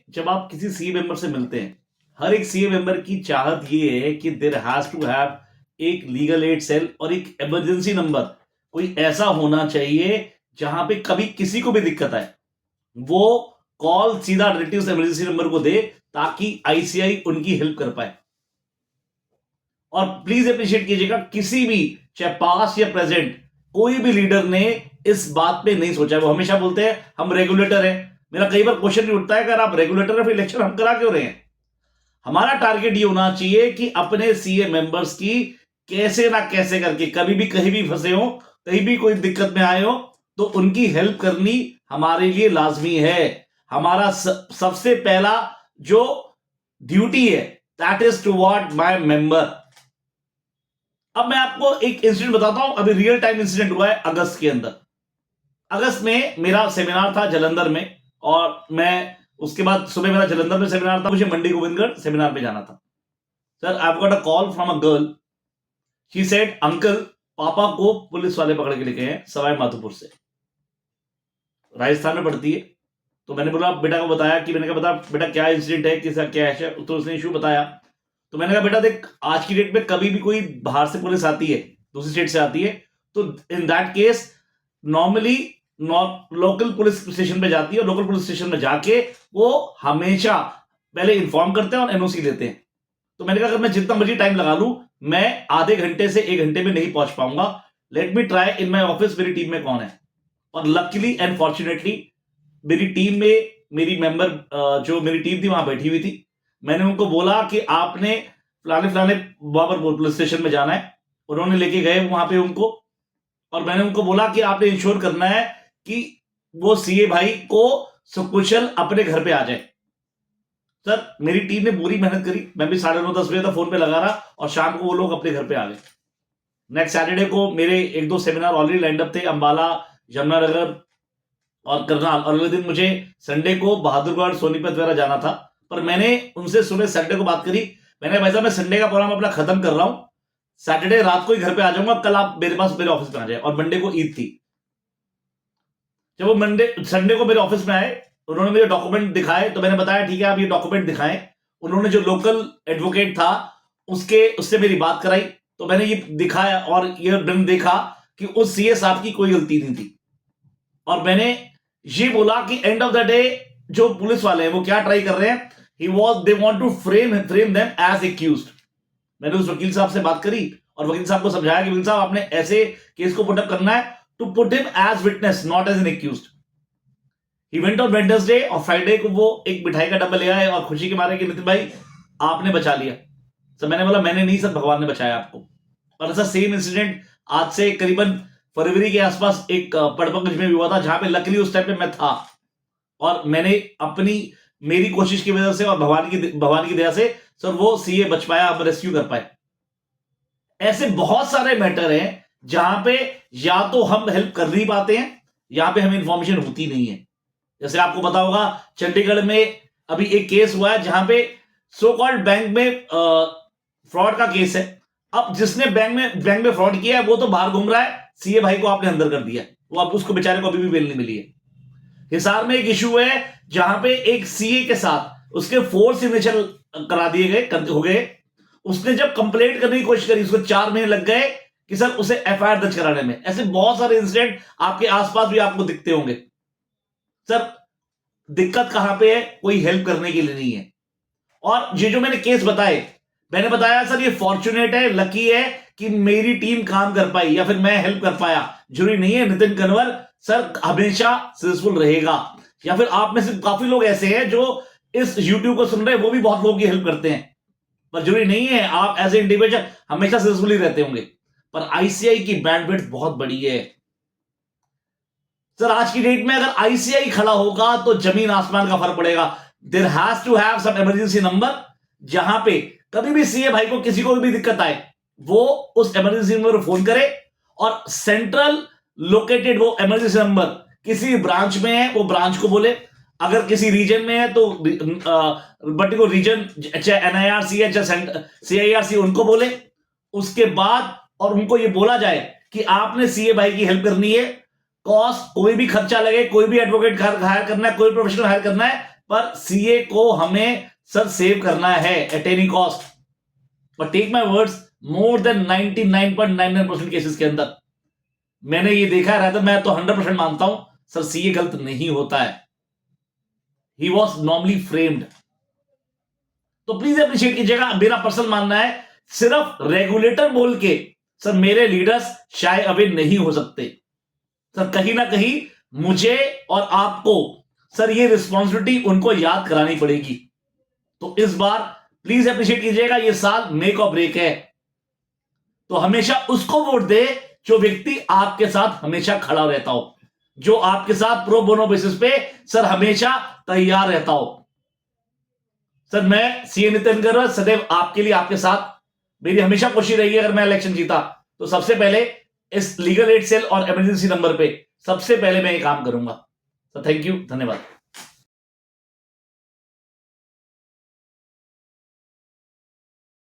जब आप किसी सीए मेंबर से मिलते हैं, हर एक सीए मेंबर की चाहत ये है कि देयर हैज टू हैव एक लीगल एड सेल और एक इमरजेंसी नंबर कोई ऐसा होना चाहिए जहां पे कभी किसी को भी दिक्कत आए वो कॉल सीधा रिलेटिव इमरजेंसी नंबर को दे ताकि आईसीआई उनकी हेल्प कर पाए। और प्लीज अप्रिशिएट कीजिएगा, किसी भी चाहे पास्ट या प्रेजेंट कोई भी लीडर ने इस बात पे नहीं सोचा। वो हमेशा बोलते हैं हम रेगुलेटर हैं। मेरा कई बार क्वेश्चन भी उठता है, अगर आप रेगुलेटर है फिर इलेक्शन हम करा क्यों रहे हैं? हमारा टारगेट ये होना चाहिए कि अपने सीए मेंबर्स की कैसे ना कैसे करके कभी भी कहीं भी फंसे हो, कहीं भी कोई दिक्कत में आए हो, तो उनकी हेल्प करनी हमारे लिए लाजमी है। हमारा सबसे पहला जो ड्यूटी है that is toward my member. अब मैं आपको एक इंसिडेंट बताता हूं, अभी रियल टाइम इंसिडेंट हुआ है अगस्त के अंदर। अगस्त में मेरा सेमिनार था जलंधर में, और मैं उसके बाद सुबह मेरा जलंधर में सेमिनार था, मुझे मंडी गोविंदगढ़ सेमिनार में जाना था। Sir I got a call from a girl, she said uncle पापा को पुलिस वाले पकड़ के लेके हैं सवाई माधोपुर से, राजस्थान में पड़ती है। तो मैंने बोला बेटा को बताया कि मैंने कहा बता बेटा क्या इंसिडेंट है, किसका क्या है। तो उसने इशू बताया। तो मैंने कहा बेटा देख, आज की डेट में कभी भी कोई बाहर से पुलिस आती है, दूसरी स्टेट से आती है, तो in that case normally local police station पे जाती है, और लोकल पुलिस स्टेशन में जाके वो हमेशा पहले इन्फॉर्म करते हैं और एनओसी लेते हैं। तो मैंने कहा अगर मैं जितना मर्जी टाइम लगा लूं, मैं आधे घंटे से 1 घंटे में नहीं पहुंच पाऊंगा। Let me try in my office मेरी टीम में कौन है। और लकीली एंड फॉर्चुनेटली मेरी टीम में मेरी मेंबर जो मेरी टीम थी वहां बैठी हुई थी। मैंने उनको बोला कि आपने फलाने फलाने बाबर पुलिस स्टेशन में जाना है। उन्होंने लेके गए वहां पे उनको, और मैंने उनको बोला कि आपने इंश्योर करना है कि वो सीए भाई को सकुशल अपने घर पे आ जाए। सर मेरी टीम ने पूरी मेहनत करी, मैं भी 9:30-10 बजे तक फोन पे लगा रहा, और शाम को वो लोग अपने घर पे आ गए। नेक्स्ट सैटरडे को मेरे 1-2 सेमिनार ऑलरेडी लाइंड अप थे, अंबाला, यमुनानगर और करनाल। और अगले दिन मुझे संडे को बहादुरगढ़, सोनीपत वगैरह जाना था। पर मैंने उनसे सुबह सैटरडे को बात करी, मैंने भाई साहब मैं संडे का प्रोग्राम अपना खत्म कर रहा हूं, सैटरडे रात को ही घर पे आ जाऊंगा, कल आप मेरे पास मेरे ऑफिस में आ जाए। और मंडे को ईद थी। जब वो संडे को मेरे ऑफिस में आए, उन्होंने मुझे डॉक्यूमेंट दिखाए, तो मैंने बताया ठीक है आप ये डॉक्यूमेंट दिखाएं। उन्होंने जो लोकल एडवोकेट था उससे मेरी बात कराई, तो मैंने ये दिखाया और ये देखा कि उस सीए साहब की कोई गलती नहीं थी। और मैंने ये बोला कि एंड ऑफ द डे जो पुलिस वाले हैं वो क्या ट्राई कर रहे हैं, they want to frame them as accused. मैंने उस वकील साहब से बात करी और वकील साहब को समझाया कि वकील साहब आपने ऐसे केस को पुटअप करना है to put him as witness not as an accused. He went on Wednesday, और फ्राइडे को वो एक मिठाई का डब्बा ले आए और खुशी के मारे कि नितिन भाई आपने बचा लिया। सर मैंने बोला मैंने नहीं सर, भगवान ने बचाया आपको। और ऐसा सेम इंसिडेंट आज से करीबन फरवरी के आसपास एक पड़पगंज में भी हुआ था, जहां पे लकीली उस टाइम पे मैं था, और मैंने मेरी कोशिश की वजह से और भगवान की दया से सर वो सीए बच पाया, हम रेस्क्यू कर पाए। ऐसे बहुत सारे मैटर हैं जहां पे या तो हम हेल्प कर नहीं पाते हैं, यहां पे हमें इंफॉर्मेशन होती नहीं है। जैसे आपको पता होगा चंडीगढ़ में अभी एक केस हुआ है जहां पे सो कॉल्ड बैंक में फ्रॉड का केस है। अब जिसने बैंक में फ्रॉड किया है वो तो बाहर घूम रहा है, सीए भाई को आपने अंदर कर दिया, वो अब उसको बेचारे को अभी भी बेल नहीं मिली है। हिसार में एक इशू है जहां पे एक सीए के साथ उसके 4 सिग्नेचर करा दिए गए हो गए। उसने जब कंप्लेंट करने की कोशिश करी, उसको 4 महीने लग गए कि सर उसे एफआईआर दर्ज कराने में। ऐसे बहुत सारे इंसिडेंट आपके आसपास भी आपको दिखते होंगे। सर दिक्कत कहां पे है, कोई हेल्प करने के लिए नहीं है। और ये जो मैंने केस बताए, मैंने बताया सर ये फॉर्चुनेट है, लकी है कि मेरी टीम काम कर पाई या फिर मैं हेल्प कर पाया। जरूरी नहीं है नितिन कनवर सर हमेशा सक्सेसफुल रहेगा, या फिर आप में से काफी लोग ऐसे हैं जो इस यूट्यूब को सुन रहे हैं, वो भी बहुत लोगों की हेल्प करते हैं। पर जरूरी नहीं है आप एज ए इंडिविजुअल हमेशा सक्सेसफुल ही रहते होंगे। पर आईसीआई की बैंडविड्थ बहुत बड़ी है सर। आज की डेट में अगर आईसीआई खड़ा होगा तो जमीन आसमान का फर्क पड़ेगा। There has to have some emergency number, जहां पे कभी भी सीए भाई को किसी को भी दिक्कत आए वो उस इमरजेंसी नंबर पर फोन करे, और सेंट्रल लोकेटेड वो इमरजेंसी नंबर किसी ब्रांच में है वो ब्रांच को बोले, अगर किसी रीजन में है तो पर्टिकुलर रीजन चाहे एनआईआरसी है चाहे सीआईआरसी उनको बोले। उसके बाद और उनको ये बोला जाए कि आपने सीए भाई की हेल्प करनी है, कॉस्ट कोई भी खर्चा लगे, कोई भी एडवोकेट हायर करना है, कोई प्रोफेशनल हायर करना है, पर सीए को हमें सर सेव करना है एट एनी कॉस्ट। और take my words, more than 99.99% cases के अंदर मैंने ये देखा है, तो मैं तो 100% मानता हूं सर सीए गलत नहीं होता है, ही वॉज नॉर्मली फ्रेम्ड। तो प्लीज अप्रिशिएट कीजिएगा, मेरा पर्सनल मानना है सिर्फ रेगुलेटर बोल के सर मेरे लीडर्स शाय अवे नहीं हो सकते सर। कहीं ना कहीं मुझे और आपको सर ये रिस्पॉन्सिबिलिटी उनको याद करानी पड़ेगी। तो इस बार प्लीज अप्रिशिएट कीजिएगा, ये साल मेक और ब्रेक है। तो हमेशा उसको वोट दे जो व्यक्ति आपके साथ हमेशा खड़ा रहता हो, जो आपके साथ प्रो बोनो बेसिस पे सर हमेशा तैयार रहता हो। सर मैं सीए नितिन गरवर सदैव आपके लिए, आपके साथ मेरी हमेशा कोशिश रहेगी, अगर मैं इलेक्शन जीता तो सबसे पहले इस लीगल एड सेल और इमरजेंसी नंबर पे सबसे पहले मैं ये काम करूंगा। सर थैंक यू, धन्यवाद।